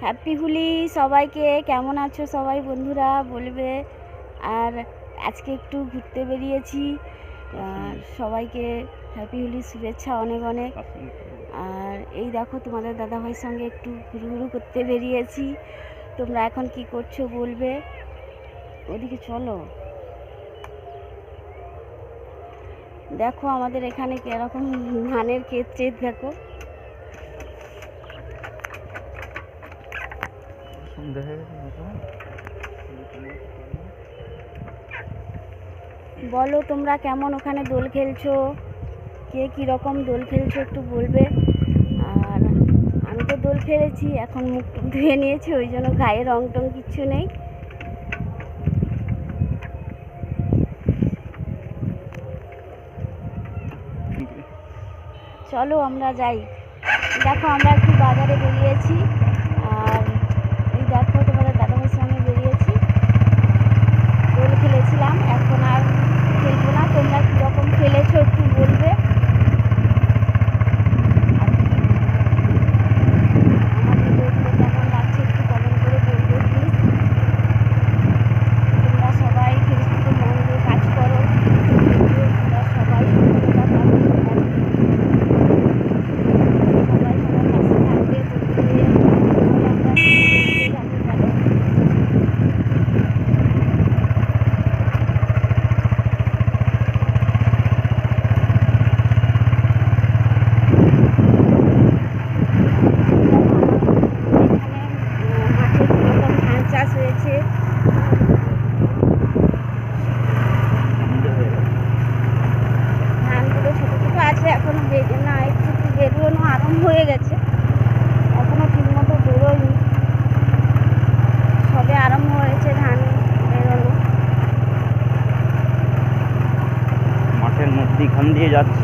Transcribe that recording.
Happy Holi সবাইকে। কেমন আছো সবাই বন্ধুরা বলবে। আর আজকে একটু ঘুরতে বেরিয়েছি, আর সবাইকে হ্যাপি হোলির শুভেচ্ছা অনেক অনেক। আর এই দেখো তোমাদের দাদাভাইয়ের সঙ্গে একটু ঘুরু করতে বেরিয়েছি। তোমরা এখন কি করছো বলবে। ওদিকে চলো, দেখো আমাদের এখানে কিরকম ধানের ক্ষেত দেখো। বলো তোমরা কেমন ওখানে দোল খেলছো, কে কীরকম দোল খেলছো একটু বলবে। আর আমি তো দোল খেলেছি, এখন মুখ টুক ধুয়ে নিয়েছি, ওই জন্য গায়ে রং টং কিচ্ছু নেই। চলো আমরা যাই। দেখো আমরা একটু বাজারে বেরিয়েছি, আর এই দেখো তোমাদের দাদাভাইয়ের সঙ্গে বেরিয়েছি। দোল খেলেছিলাম, এখন আর খেলবো না। তোমরা কীরকম খেলেছো একটু বলবে। আমার ভিডিওগুলো কেমন লাগছে একটু কমেন্ট করে বলবে প্লিজ। তোমরা সবাই ফেসবুকে মন দিয়ে কাজ করো, তোমরা সবাই সফলতা পাবে। সবাই সবার পাশে থাকবে বলবে। আমরা যাবো বলো। চাষ হয়েছে, ধানগুলো ছোটো ছোটো আছে, এখনো বেজে না, একটু বেরোনো আরম্ভ হয়ে গেছে, এখনো ঠিকমতো বেরোয়নি, সবে আরম্ভ হয়েছে ধান বেরোনো। মাঠের মধ্যিখান দিয়ে যাচ্ছি।